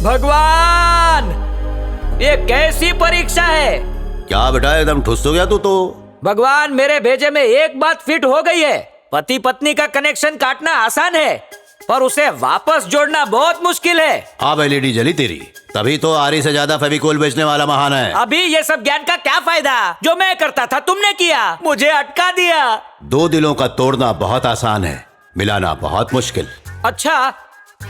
भगवान, ये कैसी परीक्षा है? क्या बेटा एकदम ठुस हो गया तू तो। भगवान, मेरे भेजे में एक बात फिट हो गई है। पति पत्नी का कनेक्शन काटना आसान है, पर उसे वापस जोड़ना बहुत मुश्किल है। अब एलईडी जली तेरी, तभी तो आरी से ज्यादा फेविकोल बेचने वाला महान है। अभी ये सब ज्ञान का क्या फायदा? जो मैं करता था तुमने किया, मुझे अटका दिया। दो दिलों का तोड़ना बहुत आसान है, मिलाना बहुत मुश्किल। अच्छा,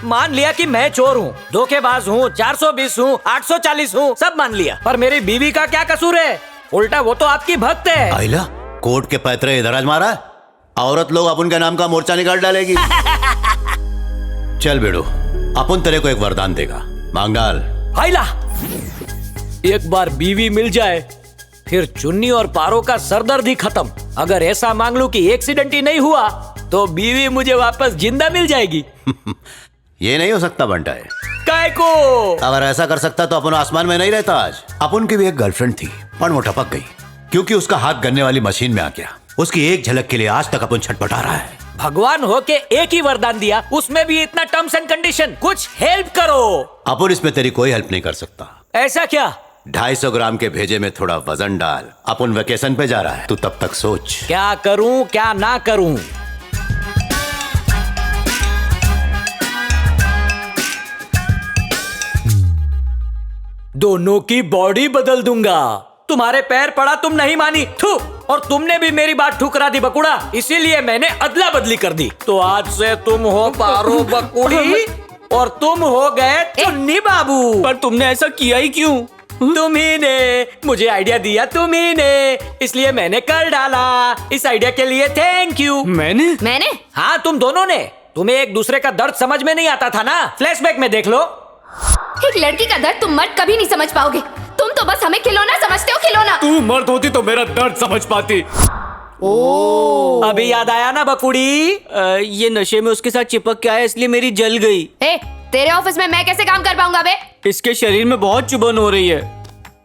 मान लिया कि मैं चोर हूँ, धोखेबाज हूँ, 420 हूँ, 840 हूँ, सब मान लिया। पर मेरी बीवी का क्या कसूर है? उल्टा वो तो आपकी भक्त है। आइला, कोर्ट के पैतरे इधर आज मारा, औरत लोग अपन के नाम का मोर्चा निकाल डालेगी। चल बेड़ो, अपन तेरे को एक वरदान देगा, मांग डाल। आइला, एक बार बीवी मिल जाए, फिर चुन्नी और पारो का सरदर्दी खत्म। अगर ऐसा मांग लूं कि एक्सीडेंट ही नहीं हुआ, तो बीवी मुझे वापस जिंदा मिल जाएगी। ये नहीं हो सकता बंटा है। काय को? अगर ऐसा कर सकता तो अपन आसमान में नहीं रहता आज। अपन की भी एक गर्लफ्रेंड थी, पर वो टपक गई क्योंकि उसका हाथ गन्ने वाली मशीन में आ गया। उसकी एक झलक के लिए आज तक अपन छटपटा रहा है। भगवान हो के एक ही वरदान दिया, उसमें भी इतना टर्म्स एंड कंडीशन। कुछ हेल्प करो। अपन इसमें तेरी कोई हेल्प नहीं कर सकता। ऐसा क्या? 250 ग्राम के भेजे में थोड़ा वजन डाल। अपन वेकेशन पे जा रहा है, तू तब तक सोच क्या करूं क्या ना करूं। दोनों की बॉडी बदल दूंगा। तुम्हारे पैर पड़ा, तुम नहीं मानी, थू। और तुमने भी मेरी बात ठुकरा दी बकुड़ा, इसीलिए मैंने अदला बदली कर दी। तो आज से तुम हो पारो बकुड़ी और तुम हो गए चुन्नी बाबू। पर तुमने ऐसा किया ही क्यों? तुम ही ने मुझे आइडिया दिया, तुम ही ने, इसलिए मैंने कर डाला। इस आइडिया के लिए थैंक यू। मैंने? हाँ, तुम दोनों ने। तुम्हें एक दूसरे का दर्द समझ में नहीं आता था ना? फ्लैशबैक में देख लो। एक लड़की का दर्द तुम मर्द कभी नहीं समझ पाओगे। तुम तो बस हमें खिलौना समझते हो, खिलौना। तू मर्द होती तो मेरा दर्द समझ पाती। अभी याद आया ना बकुड़ी? ये नशे में उसके साथ चिपक के आया, इसलिए मेरी जल गई। तेरे ऑफिस में मैं कैसे काम कर पाऊंगा बे? इसके शरीर में बहुत चुभन हो रही है।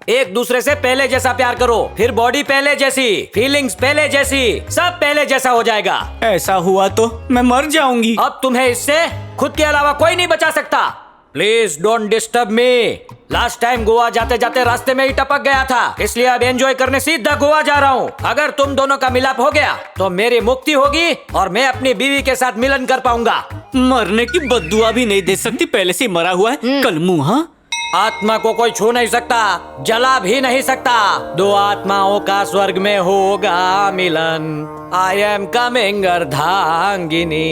एक दूसरे से पहले जैसा प्यार करो, फिर बॉडी पहले जैसी, फीलिंग्स पहले जैसी, सब पहले जैसा हो जाएगा। ऐसा हुआ तो मैं मर जाऊंगी। अब तुम्हें इससे खुद के अलावा कोई नहीं बचा सकता। Please don't disturb me. Last time Goa जाते जाते रास्ते में ही टपक गया था, इसलिए अब एंजॉय करने सीधा गोवा जा रहा हूँ। अगर तुम दोनों का मिलाप हो गया तो मेरी मुक्ति होगी और मैं अपनी बीवी के साथ मिलन कर पाऊंगा। मरने की बद्दुआ भी नहीं दे सकती, पहले से ही मरा हुआ है। कल मुँह आत्मा को कोई छू नहीं सकता, जला भी नहीं सकता। दो आत्माओं का स्वर्ग में होगा मिलन। I am coming अर्धांगिनी।